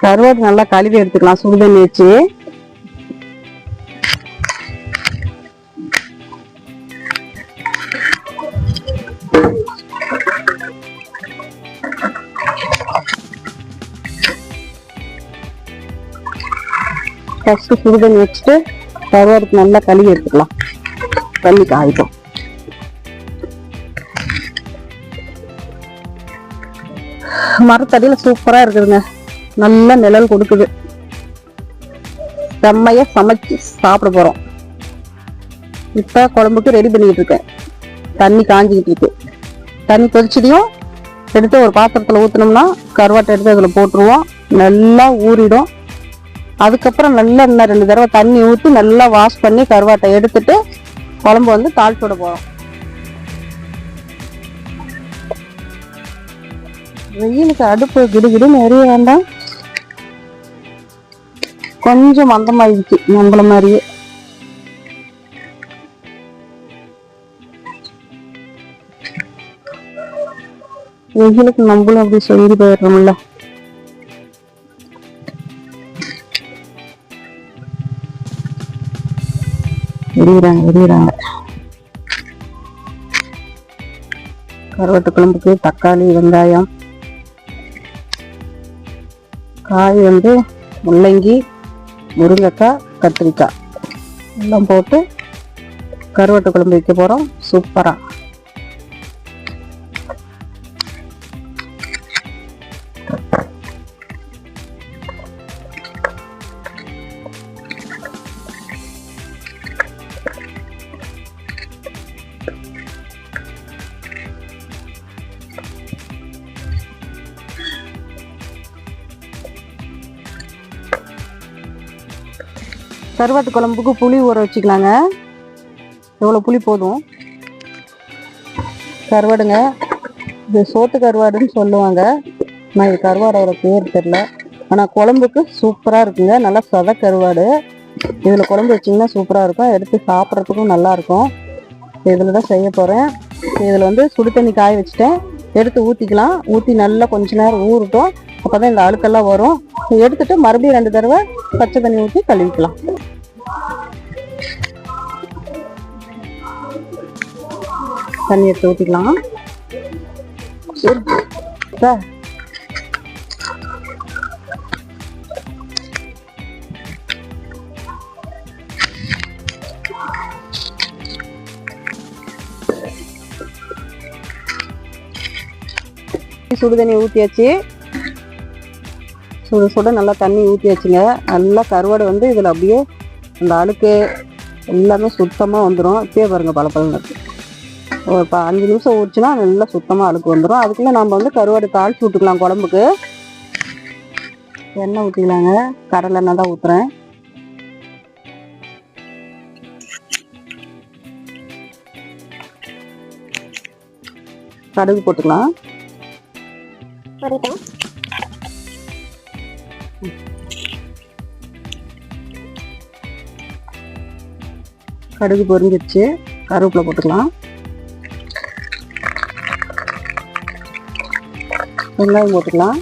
கருவாடு நல்லா கழுவி எடுத்துக்கலாம் சுடுதண்ணி வச்சு. ஃபர்ஸ்ட் சுடுதண்ணி வச்சுட்டு கருவாடுக்கு நல்லா கழுவி எடுத்துக்கலாம். தண்ணி காயிட்டும். மரத்தடியில சூப்பரா இருக்குதுங்க. நல்ல நிழல் கொடுக்குது. செம்மையா சமைச்சு சாப்பிட போறோம். இப்ப குழம்புக்கு ரெடி பண்ணிட்டு இருக்கேன். தண்ணி காஞ்சிக்கிட்டு இருக்கு. தண்ணி கொதிச்சதையும் எடுத்து ஒரு பாத்திரத்துல ஊத்தினோம்னா கருவாட்டை எடுத்து அதுல போட்டுருவோம். நல்லா ஊறிடும். அதுக்கப்புறம் நல்லா இன்னும் 2 தடவை தண்ணி ஊற்றி நல்லா வாஷ் பண்ணி கருவாட்டை எடுத்துட்டு குழம்பு வந்து தாளிச்சு விட போறோம். வெயிலுக்கு அடுப்பு கிடுகிடுன்னு எரிய வேண்டாம். கொஞ்சம் மந்தமாயிடுச்சு நம்மள மாதிரியே. வெயிலுக்கு நம்மளும் அப்படி சொல்லி போயிடுறோம்ல. எரியுறாங்க. கருவாட்டு குழம்புக்கு தக்காளி, வெங்காயம், காய் வந்து முள்ளங்கி, முருங்கைக்காய், கத்திரிக்காய் எல்லாம் போட்டு கருவாட்டு குழம்பு வைக்க போறோம். சூப்பரா. கருவாட்டு குழம்புக்கு புளி ஊற வச்சுக்கலாங்க. எவ்வளோ புளி போதும். கருவாடுங்க, இது சோத்து கருவாடுன்னு சொல்லுவாங்க. நான் இது கருவாடோட பேர் தெரியல. ஆனால் குழம்புக்கு சூப்பராக இருக்குங்க. நல்லா சத கருவாடு. இதில் குழம்பு வச்சிங்கன்னா சூப்பராக இருக்கும். எடுத்து சாப்பிட்றதுக்கும் நல்லா இருக்கும். இதில் தான் செய்ய போகிறேன். இதில் வந்து சுடு தண்ணி காய வச்சுட்டேன். எடுத்து ஊற்றிக்கலாம். ஊற்றி நல்லா கொஞ்ச நேரம் ஊறட்டும். அப்போ தான் இந்த அழுக்கெல்லாம் வரும். எடுத்துட்டு மறுபடியும் 2 தடவை பச்சை தண்ணி ஊற்றி கழுவிக்கலாம். தண்ணி எடுத்து ஊற்றிக்கலாம். சுடு தண்ணி ஊற்றியாச்சு. சுட நல்லா தண்ணி ஊற்றியாச்சுங்க. நல்லா கருவாடு வந்து இதில் அப்படியே அந்த அழுக்கு எல்லாமே சுத்தமாக வந்துடும். இப்பயே பாருங்கள் பழப்பழம் இருக்கு. ஒரு 5 நிமிஷம் ஊறிச்சுன்னா நல்லா சுத்தமாக அழுக்கு வந்துடும். அதுக்குள்ளே நம்ம வந்து கருவாடு தாளிச்சு விட்டுக்கலாம். குழம்புக்கு எண்ணெய் ஊற்றிக்கலாங்க. கடலை எண்ணெய் தான் ஊற்றுறேன். கடுகு போட்டுக்கலாம். கடுகு பொரிஞ்சிருச்சு. கருவேப்பிலை போட்டுக்கலாம். வெங்காயம் போட்டுக்கலாம்.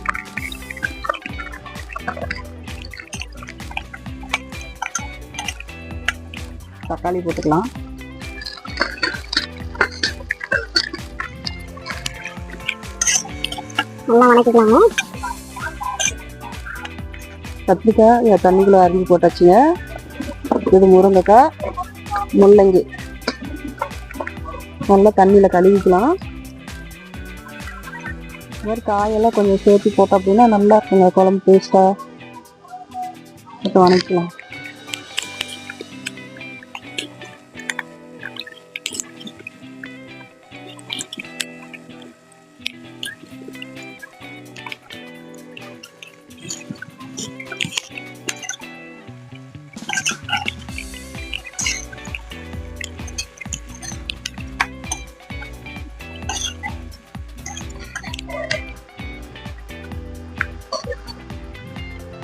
தக்காளி போட்டுக்கலாம். நல்லா வணக்கிக்கலாங்க. கத்திரிக்காய் தண்ணிக்குள்ள அரிஞ்சு போட்டாச்சுங்க. இது முருங்கைக்காய், முள்ளங்கி நல்லா தண்ணியில் கழுவிக்கலாம். இது மாதிரி காயெல்லாம் கொஞ்சம் சேர்த்து போட்டோம் அப்படின்னா நல்லா இருக்குங்க குழம்பு டேஸ்ட்டாக. இப்போ வணக்கலாம்.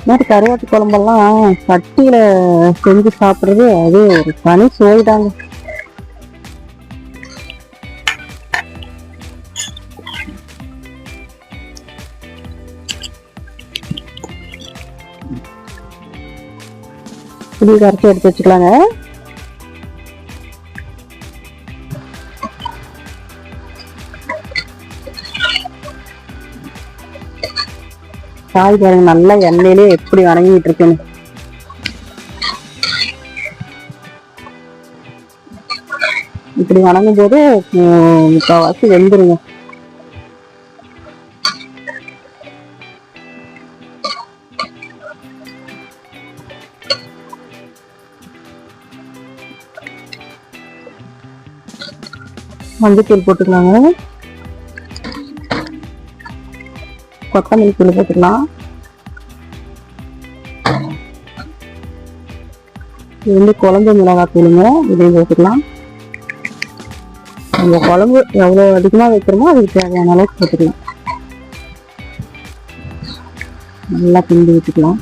மாதிரி கருவாட்டு குழம்பெல்லாம் சட்டியில செஞ்சு சாப்பிட்றது அது ஒரு தனி சுவைதாங்க. புளி கரைச்சி எடுத்து வச்சுக்கலாங்க. காய் பாருங்க நல்லா எண்ணெயிலே எப்படி வணங்கிட்டு இருக்குன்னு. இப்படி வணங்கும் போது முக்கால்வாசி வெந்துருங்க. மஞ்சத்தூள் போட்டுக்கலாங்க. கொத்தமல்லி தூள் போட்டுக்கலாம். இது வந்து குழம்பு மிளகாய் தூளுங்க, இதையும் போட்டுக்கலாம். நம்ம குழம்பு எவ்வளோ அதிகமாக வைக்கிறோமோ அதுக்கு தேவையான அளவுக்கு போட்டுக்கலாம். நல்லா கிண்டி விட்டுக்கலாம்.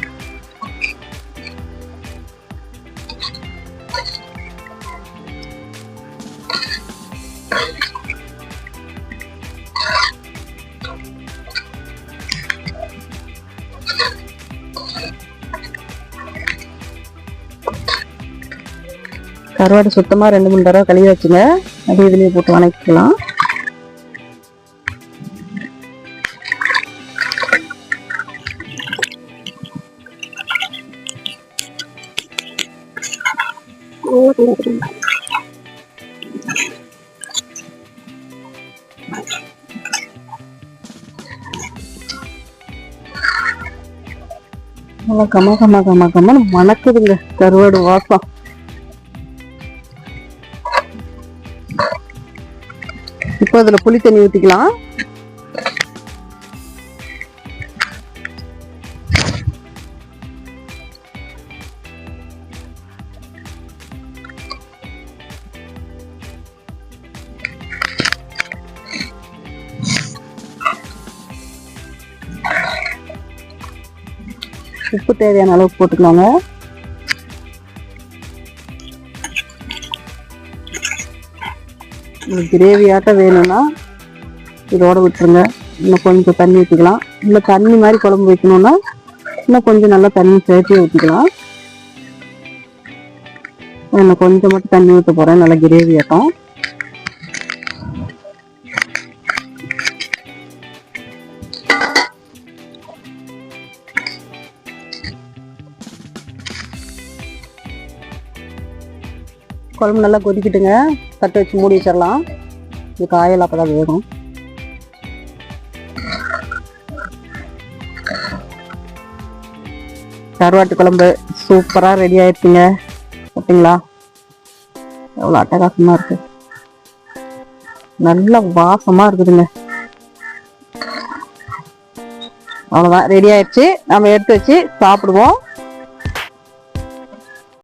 கருவாடு சுத்தமாக 2-3 தடவை கழுவி வச்சுங்க. அது இதுலேயே போட்டு வணக்கிக்கலாம். நல்லா கம்ம மணக்குதுங்க கருவாடு வாசம். இப்போ அதுல புளி தண்ணி ஊத்திக்கலாம். உப்பு தேவையான அளவுக்கு போட்டுக்கலாங்க. கிரேவி ஆட்டம் வேணும்னா இதோட விட்டுருங்க. இன்னும் கொஞ்சம் தண்ணி ஊற்றிக்கலாம். இல்லை தண்ணி மாதிரி குழம்பு வைக்கணும்னா இன்னும் கொஞ்சம் நல்லா தண்ணி சேர்த்து ஊற்றிக்கலாம். இன்னும் கொஞ்சம் மட்டும் தண்ணி ஊற்ற போகிறேன், நல்லா கிரேவி ஆட்டம். குழம்பு நல்லா கொதிக்கிட்டுங்க. தட்டு வச்சு மூடி வச்சிடலாம். இது காயெல்லாம் அப்போ தான் வேகும். கருவாட்டு குழம்பு சூப்பராக ரெடி ஆயிடுச்சுங்க. பார்த்தீங்களா எவ்வளோ அட்டகாசமாக இருக்கு. நல்ல வாசமாக இருக்குதுங்க. அவ்வளோதான் ரெடி ஆயிடுச்சு. நம்ம எடுத்து வச்சு சாப்பிடுவோம்.